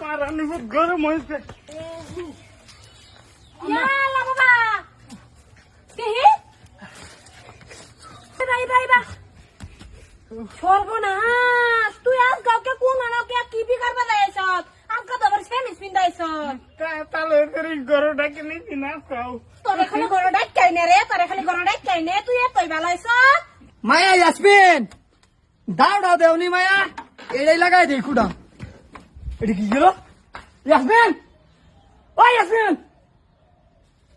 পারানি বহুত গরম হয়েছে। ইয়ালা বাবা দেহি রাইবা সর্বনাশ তুই আজ কাউকে কোন আনাকে কি বিকার বাজাইছ আমকা তো আবার সেমিস পিন্দাইছ তাহলে করে গরম ডাকে নিছি না খাও। তোরে খালি গরো ডাক কাইনে রে তোরে খালি গরো ডাক কাইনে তুই এতই বালাইছ মায়া ইয়াসমিন দাও দেওনি মায়া এটাই লাগাই দে কুড়া এটা কি গেল ইয়াসমিন ও ইয়াসমিন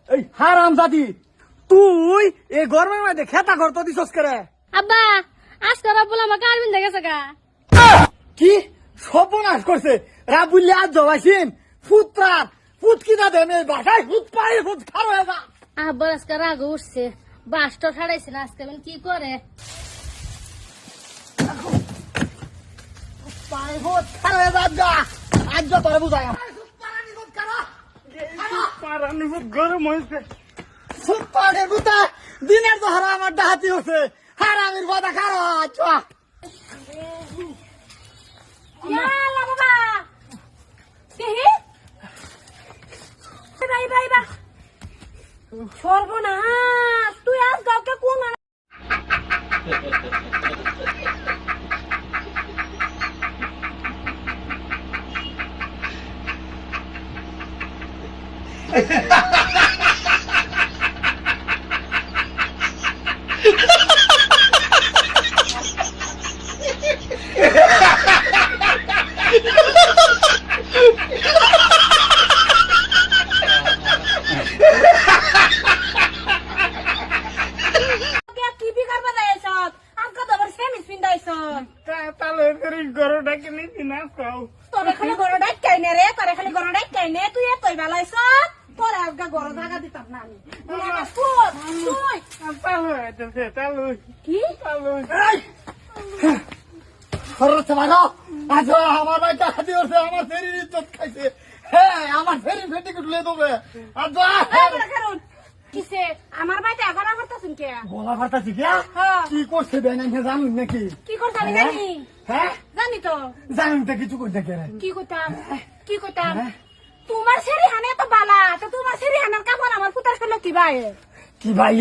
এই হারাম জাতি তুই এই গরমের মধ্যে খেতা করতে দিছস করে আব্বা আজকে রাব্বুল আমাকে আরবিন দেখেছে গা কি সর্বনাশ করছে রাবুল্লি আজ জবাইছিন ফুত কিনা দেন এই বাসায় ফুত পাই ফুত খার হয়ে যা আব্বার আজকে রাগ উঠছে বাসটা ছাড়াইছে না আজকে কি করে পাই ফুত খার হয়ে যা গা আজ যা তোরে বুঝাই পারানি বহুত গরম হয়েছে। ফুত পাড়ে বুতা দিনের তো হারা আমার ডাহাতি হচ্ছে হারামির কথা খারো চা ইয়ালা বাবা দেহি রাইবা সর্বনাশ তুই আজ কাউকে কোন কি বিকার বাজাইছ আমকা তো আবার সেমিস পিন্দাইছ তাহলে করে গরম ডাকে নিছি না খাও। তোরে খালি গরো ডাক কাইনে রে তোরে খালি গরো ডাক কাইনে তুই এতই বালাইছ তোরে আজকে গরো জায়গা দিতাম না আমি তুই তাহলে হয়েছে তাহলে কি তাহলে খরচ মারো আজ আমার ভাই ডাহাতি হচ্ছে আমার শরীর ইজ্জত খাইছে হ্যাঁ আমার শরীর ফেটে কুটলে দেবে আজ কিসে আমার বাড়িতে এগারো করতেছেন কে গলা ফাটাছি কি হ্যাঁ। কি করছে বেনাই জানুন নাকি কি করতে আমি জানি হ্যাঁ জানি তো জানুন তো কিছু করতে কেন কি করতাম তোমার সেরি হানে তো বালা তো তোমার সেরি হানার কাপড় আমার পুতার করলো কি ভাই কি ভাই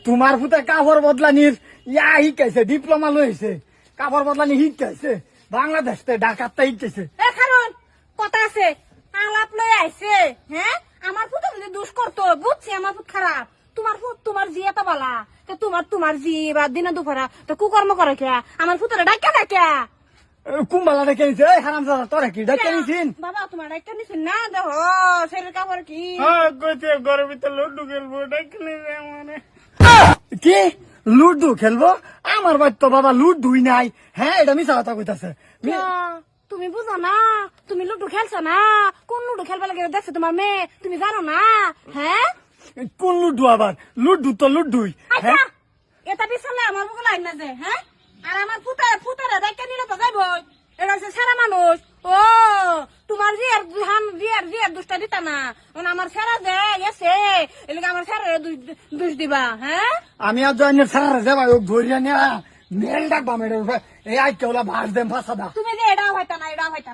তোমার পুতে কাপড় বদলানির ইয়া শিকাইছে ডিপ্লোমা লইছে কাপড় বদলানি শিকাইছে বাংলাদেশ ঢাকাতে শিকাইছে এ কারণ কথা আছে আলাপ লই আইছে হ্যাঁ আমার পুতার যদি দুষ করতো বুঝছি আমার পুত খারাপ তোমার জি এত বালা তো তোমার জি বা দিনে দুপুরা তো কুকর্ম করে কে আমার পুতারে ডাক্কা ডাক্কা কুম্বালা ডেকে নিছে এই হারাম দাদা তোরা কি ডেকে নিছিন বাবা তোমার ডাক্কা নিছেন না দেখো শরীর কাপড় কি হ্যাঁ কইতে গরমে তো লড্ডু খেলবো ডাকে নিছে মানে কি লুডু খেলবো আমার বাড়ি তো বাবা লুডুই নাই হ্যাঁ এটা মিশা কথা কইতাছে তুমি বুঝো না তুমি লুডু খেলছো না কোন লুডু খেলবা লাগে দেখছো তোমার মেয়ে তুমি জানো না হ্যাঁ কোন লুডু আবার লুডু তো লুডুই আচ্ছা এটা বিছালে আমার বুকে লাইন না যে হ্যাঁ আর আমার ফুটারে ডাক্কা নিলে তো যাইব এটা হচ্ছে সারা মানুষ ও তোমার রিয়ার দুষ্টা দিতা না আমার সারা যে গেছে এলাকা আমার সারা দুষ দিবা হ্যাঁ আমি আর জয়েনের সারা যাবা ও ধরিয়া নিয়া মেল ডাকবা মেয়ের এই আজ কেউলা ভাস দেন ফাঁসাদা তুমি যে এটাও হইতা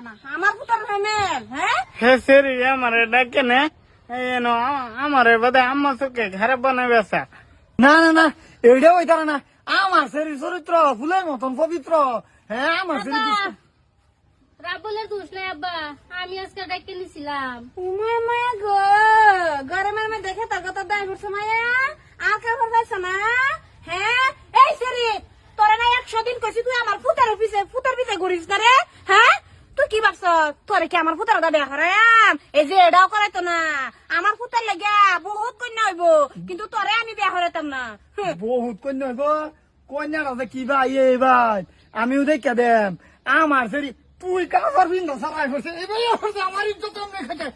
না আমার ফুটার মেল হ্যাঁ হে সেরি আমার ডাকে নে এনো আমার বাদে আম্মা চোখে ঘরে বানাবে আসা না না না এইটা ওই তারা না আমার শরীর চরিত্র ফুলের মতন পবিত্র হ্যাঁ আমার শরীর রাবলের দোষ নাই আব্বা আমি আজকে ডাক্কে নিছিলাম মায়া গো গরমের মধ্যে দেখে তার কথা দায় করছো মায়া আর কাপড় পাইছো না হ্যাঁ এই সেরি তোরা না 100 দিন কইছি তুই আমার ফুটার পিছে ঘুরিস না রে হ্যাঁ তুই কি ভাবছ তোরে কি আমার ফুটার দাবি করাম এই যে এটাও করাইতো না আমার ফুটার লাগে বহুত কন্যা হইব কিন্তু তোরে আমি বিয়া করাইতাম না বহুত কন্যা হইব কন্যার আছে কি ভাই এই ভাই আমিও দেখে দেম আমার শরীর তুই কাপড় বিন্দ সারাই করছে এবার আমার ইজ্জত আমি খেতে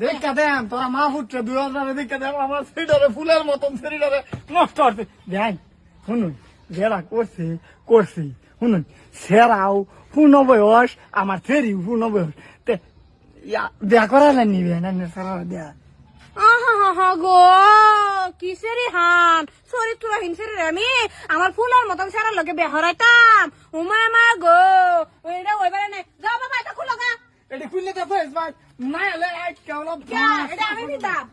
দেখা দেন তোরা মা ফুটছে 2000 দেখা দেন আমার শরীরে ফুলের মতন শরীরে নষ্ট হচ্ছে দেখ শুনুন যারা করছি শুনুন সেরাও পূর্ণ বয়স আমার ফেরিও পূর্ণ বয়স দেয়া করালে নিবে না সারা দেয়া গো কিসেরি হান চরিত্রহীন শরীর আমি আমার ফুলের মতন সারা লোকে বেহরাইতাম উমা মা গো ওইটা ওইবারে আছে ভাই না এলে এক কেমন এটা আমি দিতাম